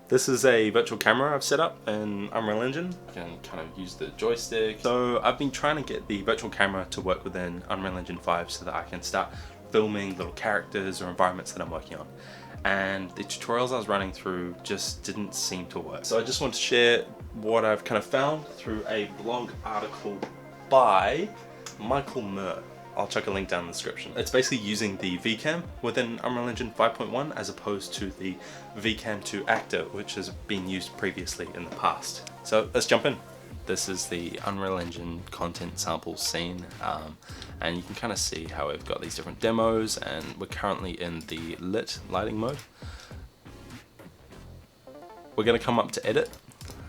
This is a virtual camera I've set up in Unreal Engine. I can kind of use the joystick. So I've been trying to get the virtual camera to work within Unreal Engine 5 so that I can start filming little characters or environments that I'm working on. And the tutorials I was running through just didn't seem to work. So I just want to share what I've kind of found through a blog article by Michael Murr. I'll chuck a link down in the description. It's basically using the VCAM within Unreal Engine 5.1 as opposed to the VCAM 2 actor, which has been used previously in the past. So let's jump in. This is the Unreal Engine content sample scene, and you can kind of see how we've got these different demos, and we're currently in the lit lighting mode. We're going to come up to edit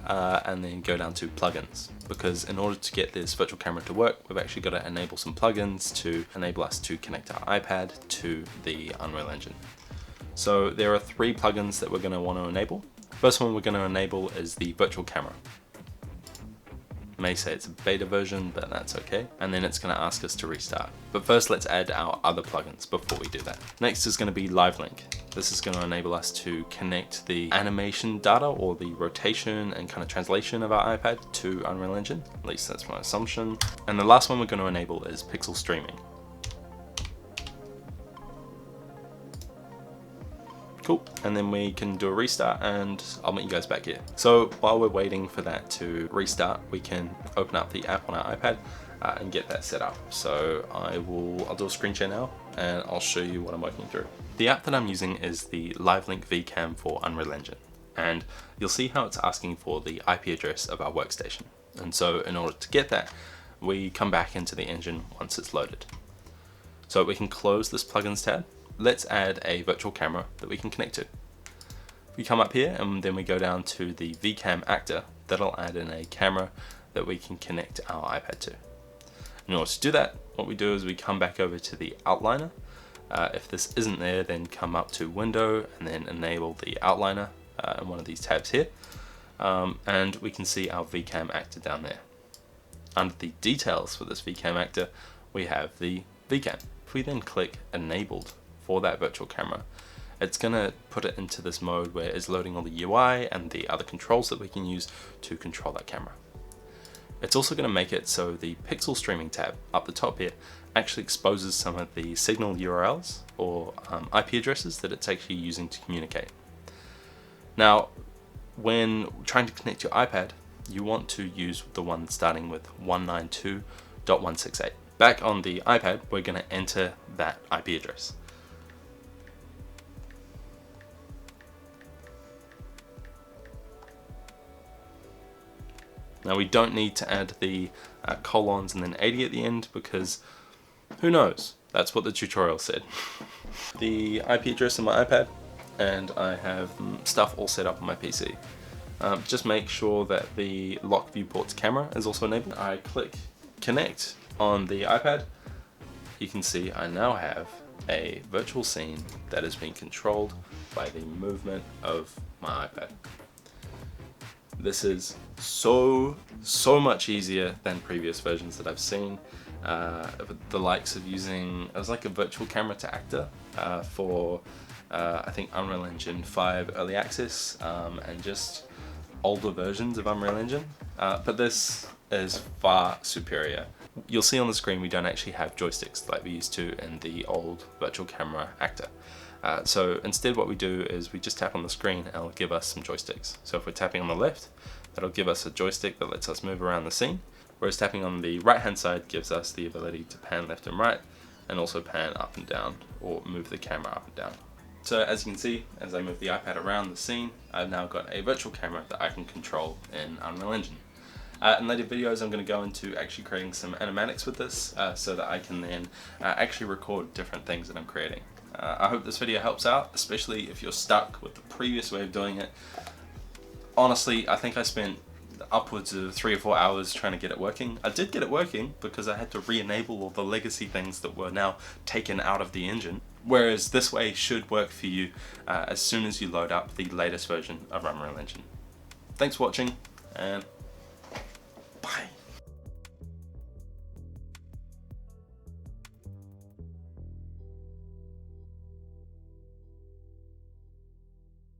and then go down to plugins, because in order to get this virtual camera to work, we've actually got to enable some plugins to enable us to connect our iPad to the Unreal Engine. So there are 3 plugins that we're going to want to enable. First one we're going to enable is the virtual camera. May say it's a beta version, but that's okay. And then it's going to ask us to restart. But first let's add our other plugins before we do that. Next is going to be LiveLink. This is going to enable us to connect the animation data or the rotation and kind of translation of our iPad to Unreal Engine. At least that's my assumption. And the last one we're going to enable is pixel streaming. Cool, and then we can do a restart and I'll meet you guys back here. So while we're waiting for that to restart, we can open up the app on our iPad and get that set up. So I'll do a screen share now and I'll show you what I'm working through. The app that I'm using is the LiveLink VCAM for Unreal Engine. And you'll see how it's asking for the IP address of our workstation. And so in order to get that, we come back into the engine once it's loaded. So we can close this plugins tab. Let's add a virtual camera that we can connect to. We come up here and then we go down to the VCAM actor. That'll add in a camera that we can connect our iPad to. In order to do that, what we do is we come back over to the outliner. If this isn't there, then come up to Window and then enable the outliner in one of these tabs here. And we can see our VCAM actor down there. Under the details for this VCAM actor, we have the VCAM. If we then click Enabled for that virtual camera, it's going to put it into this mode where it's loading all the UI and the other controls that we can use to control that camera. It's also going to make it so the pixel streaming tab up the top here actually exposes some of the signal URLs or IP addresses that it's actually using to communicate. Now, when trying to connect your iPad, you want to use the one starting with 192.168. Back on the iPad, we're going to enter that IP address. Now we don't need to add the colons and then 80 at the end because who knows? That's what the tutorial said. The IP address on my iPad, and I have stuff all set up on my PC. Just make sure that the lock viewports camera is also enabled. I click connect on the iPad. You can see I now have a virtual scene that is being controlled by the movement of my iPad. This is so much easier than previous versions that I've seen. The likes of using, it was like a virtual camera to actor for I think Unreal Engine 5 early access and just older versions of Unreal Engine. But this is far superior. You'll see on the screen we don't actually have joysticks like we used to in the old virtual camera actor. So instead what we do is we just tap on the screen and it'll give us some joysticks. So if we're tapping on the left, that'll give us a joystick that lets us move around the scene, whereas tapping on the right hand side gives us the ability to pan left and right and also pan up and down or move the camera up and down. So as you can see, as I move the iPad around the scene, I've now got a virtual camera that I can control in Unreal Engine. In later videos I'm going to go into actually creating some animatics with this so that I can then actually record different things that I'm creating. I hope this video helps out, especially if you're stuck with the previous way of doing it. Honestly, I think I spent upwards of 3 or 4 hours trying to get it working. I did get it working because I had to re-enable all the legacy things that were now taken out of the engine. Whereas this way should work for you as soon as you load up the latest version of Unreal Engine. Thanks for watching, and